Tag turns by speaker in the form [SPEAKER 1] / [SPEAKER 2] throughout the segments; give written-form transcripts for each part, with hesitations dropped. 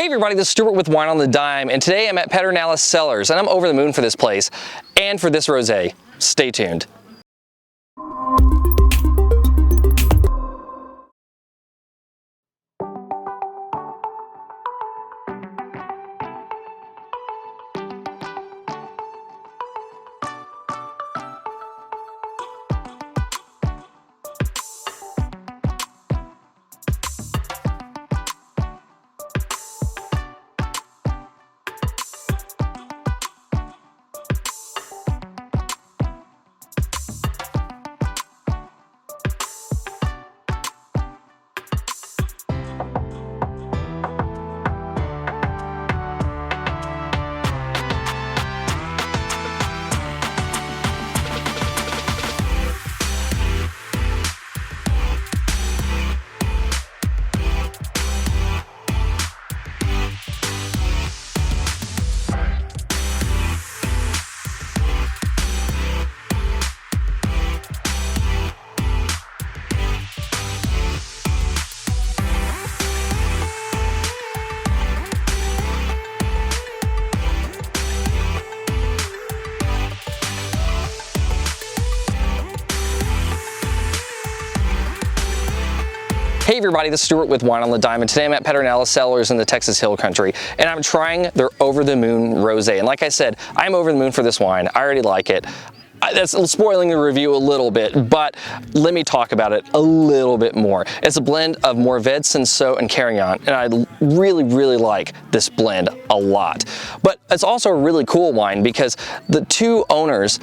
[SPEAKER 1] everybody, this is Stuart with Wine on the Dime, and today I'm at Pedernales Cellars, and I'm over the moon for this place and for this rosé. Stay tuned. Hey everybody, this is Stuart with Wine on the Dime, and today I'm at Pedernales Cellars in the Texas Hillcountry, and I'm trying their Over the Moon Rosé. And like I said, I'm over the moon for this wine. I already like it. That's spoiling the review a little bit, but let me talk about it a little bit more. It's a blend of Mourvèdre, Cinsault, and Carignan, and I really like this blend a lot. But it's also a really cool wine because the two owners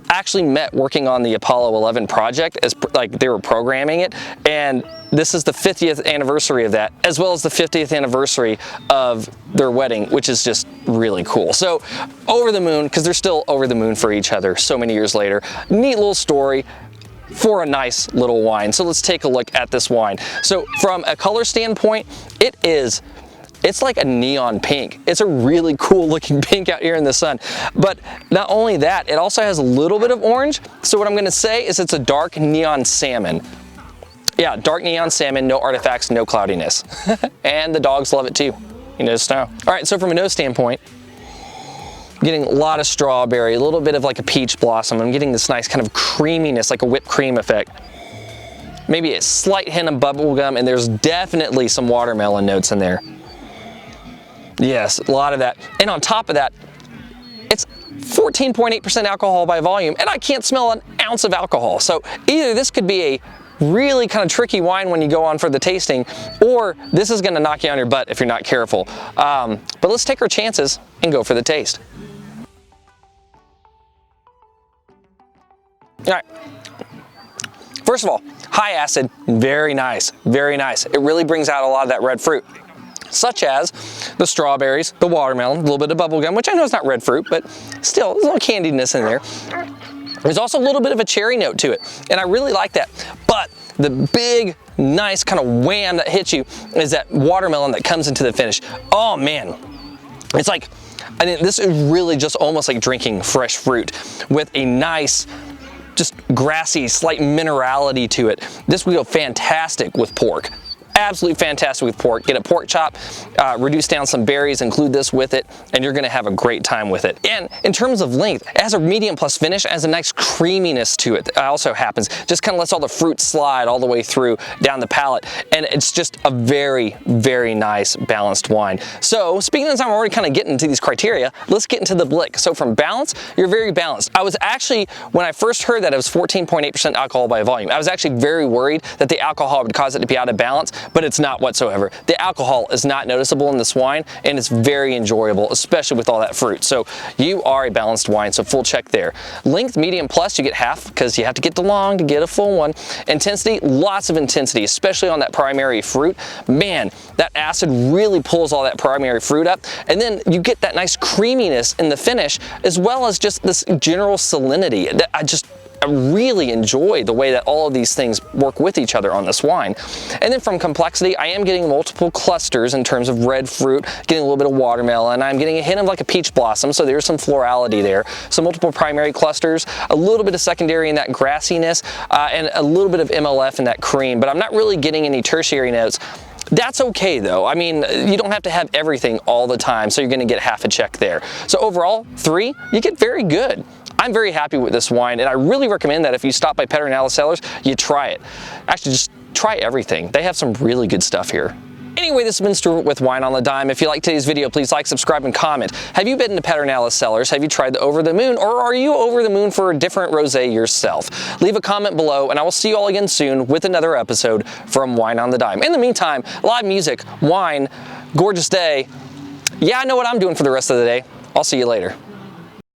[SPEAKER 1] actually met working on the Apollo 11 project as like they were programming it, and this is the 50th anniversary of that, as well as the 50th anniversary of their wedding, which is just really cool. So over the moon, because they're still over the moon for each other so many years later. Neat little story for a nice little wine. So let's take a look at this wine. So from a color standpoint, it's like a neon pink. It's a really cool looking pink out here in the sun. But not only that, it also has a little bit of orange. So what I'm gonna say is it's a dark neon salmon. Yeah, dark neon salmon, no artifacts, no cloudiness. And the dogs love it too. You know, snow. All right, so from a nose standpoint, I'm getting a lot of strawberry, a little bit of like a peach blossom. I'm getting this nice kind of creaminess, like a whipped cream effect. Maybe a slight hint of bubble gum, and there's definitely some watermelon notes in there. Yes, a lot of that. And on top of that, it's 14.8% alcohol by volume, and I can't smell an ounce of alcohol. So either this could be a really kind of tricky wine when you go on for the tasting, or this is gonna knock you on your butt if you're not careful. But let's take our chances and go for the taste. All right. First of all, high acid, very nice, very nice. It really brings out a lot of that red fruit, such as the strawberries, the watermelon, a little bit of bubble gum, which I know is not red fruit, but still, there's a little candiness in there. There's also a little bit of a cherry note to it, and I really like that. But the big, nice kind of wham that hits you is that watermelon that comes into the finish. Oh man, it's like, I mean, this is really just almost like drinking fresh fruit with a nice, just grassy, slight minerality to it. This would go fantastic with pork. Absolutely fantastic with pork. Get a pork chop, reduce down some berries, include this with it, and you're gonna have a great time with it. And in terms of length, it has a medium plus finish, it has a nice creaminess to it that also happens. Just kind of lets all the fruit slide all the way through down the palate. And it's just a very nice balanced wine. So speaking of time, I'm already kind of getting into these criteria, let's get into the blick. So from balance, you're very balanced. I was actually, when I first heard that it was 14.8% alcohol by volume, I was actually very worried that the alcohol would cause it to be out of balance, but it's not whatsoever. The alcohol is not noticeable in this wine, and it's very enjoyable, especially with all that fruit. So you are a balanced wine, so full check there. Length, medium plus, you get half because you have to get the long to get a full one. Intensity, lots of intensity, especially on that primary fruit. Man, that acid really pulls all that primary fruit up, and then you get that nice creaminess in the finish, as well as just this general salinity. I really enjoy the way that all of these things work with each other on this wine. And then from complexity, I am getting multiple clusters in terms of red fruit, getting a little bit of watermelon. I'm getting a hint of like a peach blossom, so there's some florality there. So multiple primary clusters, a little bit of secondary in that grassiness, and a little bit of MLF in that cream, but I'm not really getting any tertiary notes. That's okay though. I mean, you don't have to have everything all the time, so you're gonna get half a check there. So overall, 3, you get very good. I'm very happy with this wine, and I really recommend that if you stop by Pedernales Cellars, you try it. Actually, just try everything. They have some really good stuff here. Anyway, this has been Stuart with Wine on the Dime. If you like today's video, please like, subscribe, and comment. Have you been to Pedernales Cellars? Have you tried the Over the Moon, or are you over the moon for a different rosé yourself? Leave a comment below, and I will see you all again soon with another episode from Wine on the Dime. In the meantime, live music, wine, gorgeous day. Yeah, I know what I'm doing for the rest of the day. I'll see you later.